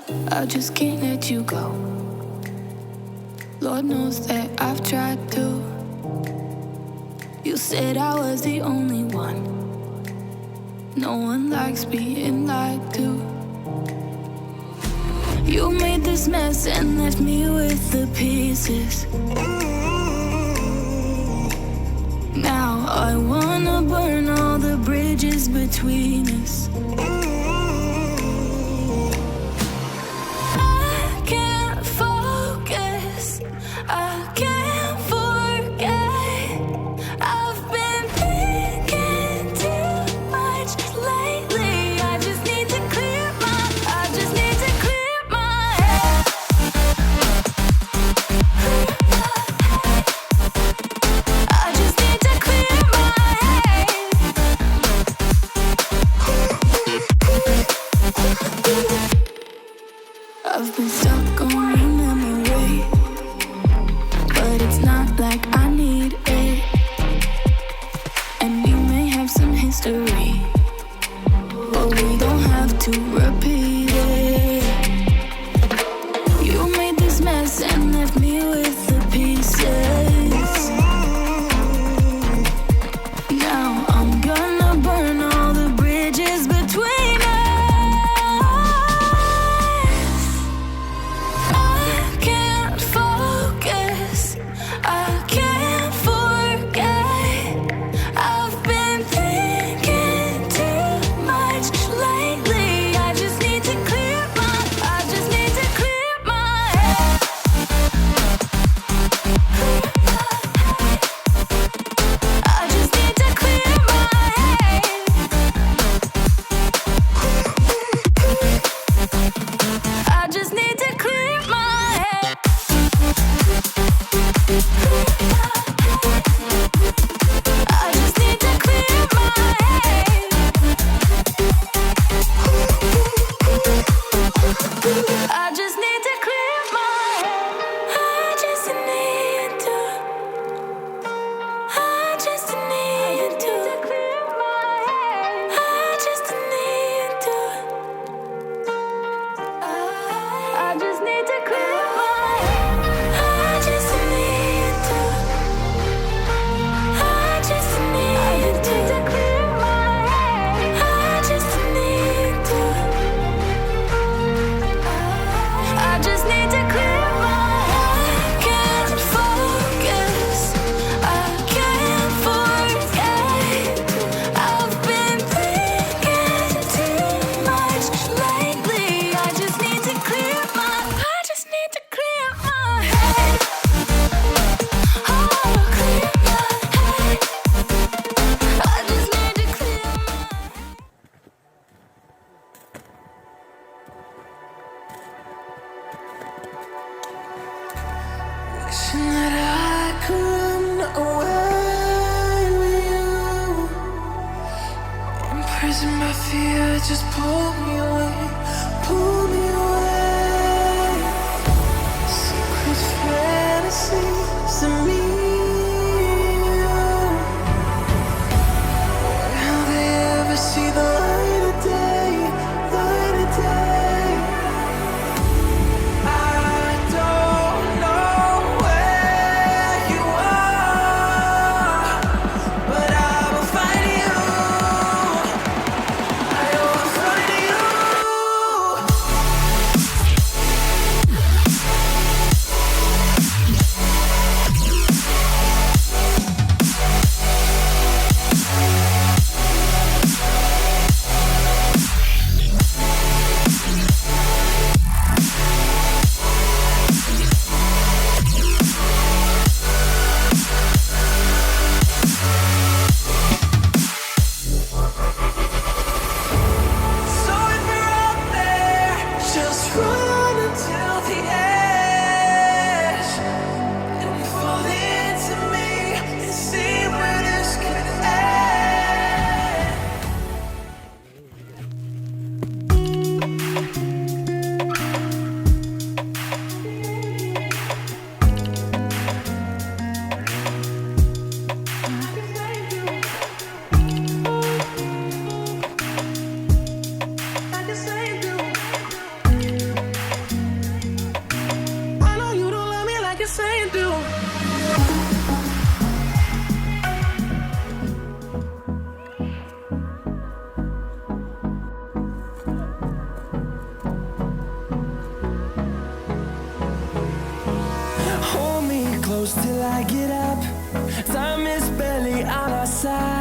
I just can't let you go. Lord knows that I've tried to. You said I was the only one. No one likes being lied to. You made this mess and left me with the pieces. Now I wanna burn all the bridges between us. I can't focus, I can't forget. I've been thinking too much lately. I just need to clear my head. I just need to clear my head. I've been stuck on a memory, but it's not like I need it. And we may have some history, but we don't have to repeat it. You made this mess and left me with the pieces. Now I'm gonna burn all the bridges between us. I can't focus, I can't forget. I've been thinking too much lately. I just need to clear my head. I just need to clear my head. I just need to clear my head. I just need to clear my head. I just need to clear my head. I just need to. I just need to clear my head. I just need to. I just need to clear my head. I just need to. I just need to clear my head. I just need to. I just need to clear my head. I can't focus, I can't forget. I've been thinking too much lately. I just need to clear my head. Oh, clear my head. I just need to clear my head. Wishing that I could run away with you. Imprisoned by fear, just pull me away, pull me away. Secret fantasies of me and you. Will they ever see the light of day, light of day? I don't know where you are, but I will find you. I will find you. you say and do. Hold me close till I get up. Time is barely on our side.